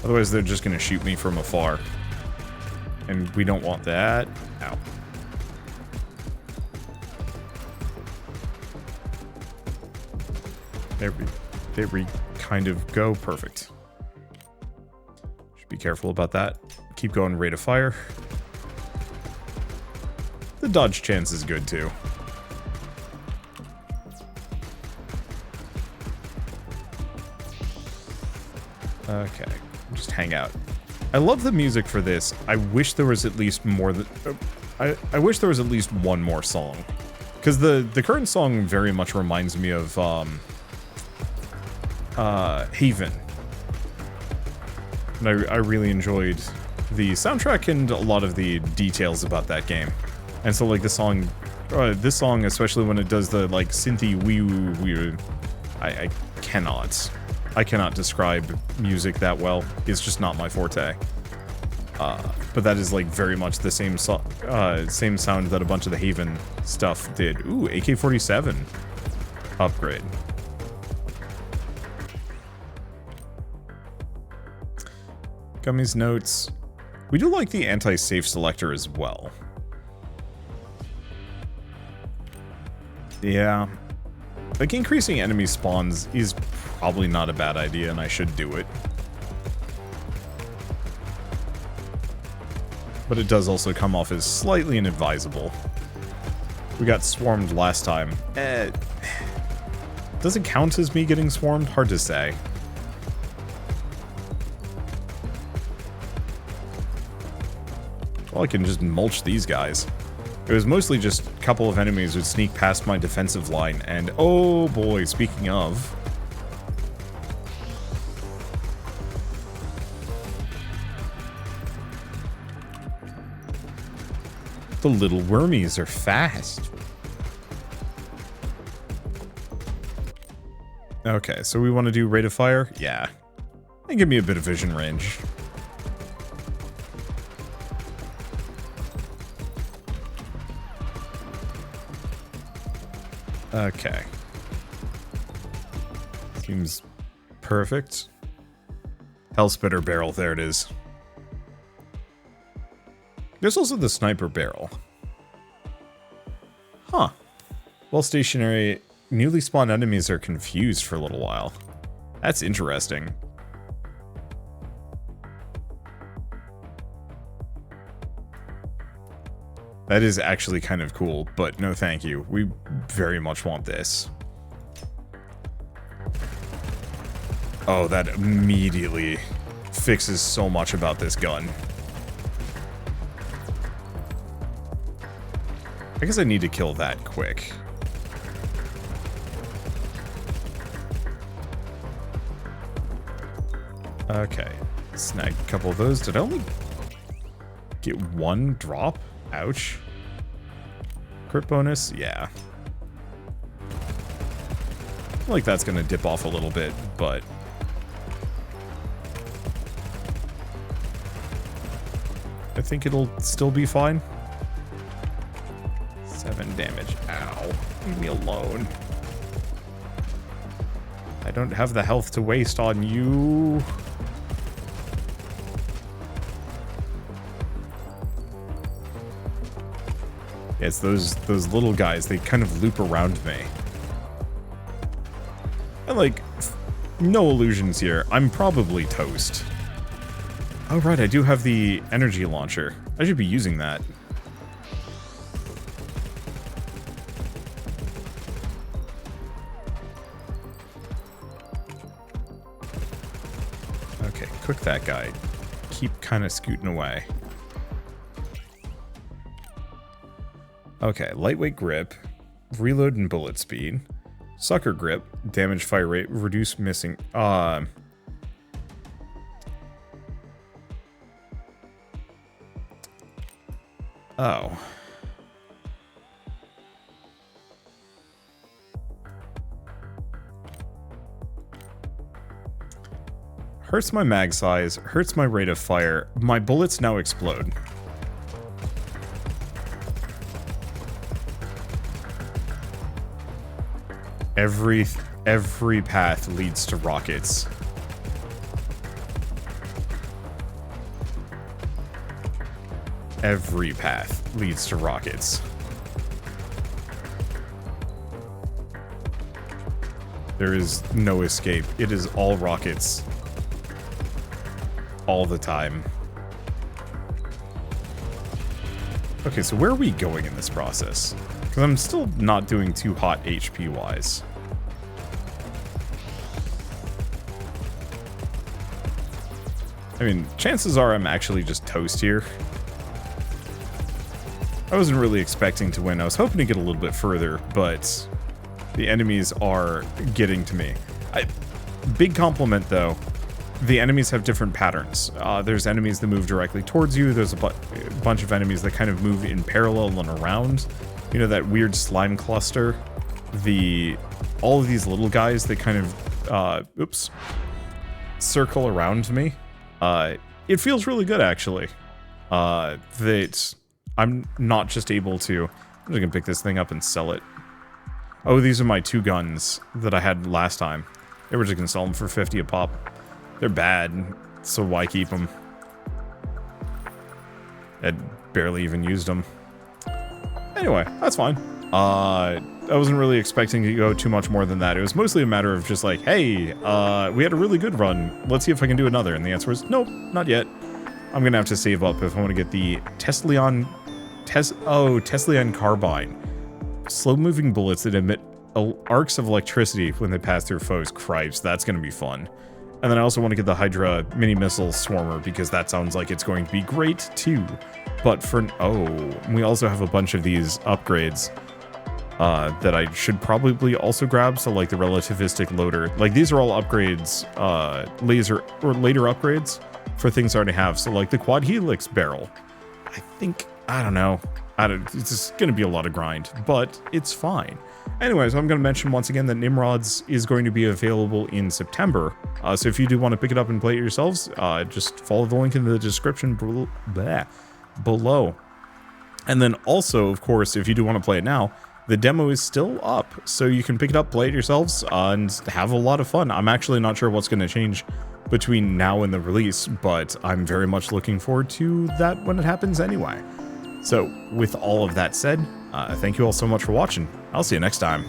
Otherwise they're just gonna shoot me from afar. And we don't want that. Ow. There we kind of go. Perfect. Should be careful about that. Keep going, rate of fire. The dodge chance is good too. Okay, just hang out. I love the music for this. I wish there was at least more than... I wish there was at least one more song. Because the current song very much reminds me of Haven. And I really enjoyed the soundtrack and a lot of the details about that game. And so like this song, especially when it does the like synthy wee woo wee, I cannot describe music that well. It's just not my forte. But that is like very much the same sound that a bunch of the Haven stuff did. Ooh, AK-47 upgrade. Gummy's notes. We do like the anti-safe selector as well. Yeah. Like, increasing enemy spawns is probably not a bad idea, and I should do it. But it does also come off as slightly inadvisable. We got swarmed last time. Does it count as me getting swarmed? Hard to say. Well, I can just mulch these guys. It was mostly just a couple of enemies would sneak past my defensive line, and oh boy, speaking of... the little wormies are fast. Okay, so we want to do rate of fire? Yeah. And give me a bit of vision range. Okay. Seems perfect. Hellspitter barrel, there it is. There's also the sniper barrel. Huh. While stationary, newly spawned enemies are confused for a little while. That's interesting. That is actually kind of cool, but no thank you. We very much want this. Oh, that immediately fixes so much about this gun. I guess I need to kill that quick. Okay, snag a couple of those. Did I only get one drop? Ouch. Crit bonus? Yeah. I feel like that's gonna dip off a little bit, but... I think it'll still be fine. 7 damage. Ow. Leave me alone. I don't have the health to waste on you. It's those little guys, they kind of loop around me. And like, no illusions here, I'm probably toast. Oh right, I do have the energy launcher. I should be using that. Okay, cook that guy. Keep kind of scooting away. Okay, lightweight grip, reload and bullet speed, sucker grip, damage fire rate, reduce missing, oh. hurts my mag size, hurts my rate of fire. My bullets now explode. Every path leads to rockets. Every path leads to rockets. There is no escape. It is all rockets. All the time. Okay, so where are we going in this process? Because I'm still not doing too hot HP-wise. I mean, chances are I'm actually just toast here. I wasn't really expecting to win. I was hoping to get a little bit further, but the enemies are getting to me. Big compliment, though. The enemies have different patterns. There's enemies that move directly towards you. There's a bunch of enemies that kind of move in parallel and around. You know, that weird slime cluster? All of these little guys that kind of, circle around me. It feels really good, actually. That I'm not just able to... I'm just gonna pick this thing up and sell it. Oh, these are my 2 guns that I had last time. They were just gonna sell them for 50 a pop. They're bad, so why keep them? I barely even used them. Anyway, that's fine. I wasn't really expecting to go too much more than that. It was mostly a matter of just like, hey, we had a really good run. Let's see if I can do another. And the answer was, nope, not yet. I'm gonna have to save up if I want to get the Tesleon carbine. Slow-moving bullets that emit arcs of electricity when they pass through foes. Cripes, that's gonna be fun. And then I also want to get the Hydra mini-missile swarmer because that sounds like it's going to be great too. But we also have a bunch of these upgrades that I should probably also grab. So like the relativistic loader, like these are all upgrades, later upgrades for things I already have. So like the quad helix barrel, I don't know. It's just going to be a lot of grind, but it's fine. Anyways, I'm going to mention once again that NIMRODS is going to be available in September. So if you do want to pick it up and play it yourselves, just follow the link in the description below. And then also, of course, if you do want to play it now, the demo is still up. So you can pick it up, play it yourselves, and have a lot of fun. I'm actually not sure what's going to change between now and the release, but I'm very much looking forward to that when it happens anyway. So, with all of that said, thank you all so much for watching. I'll see you next time.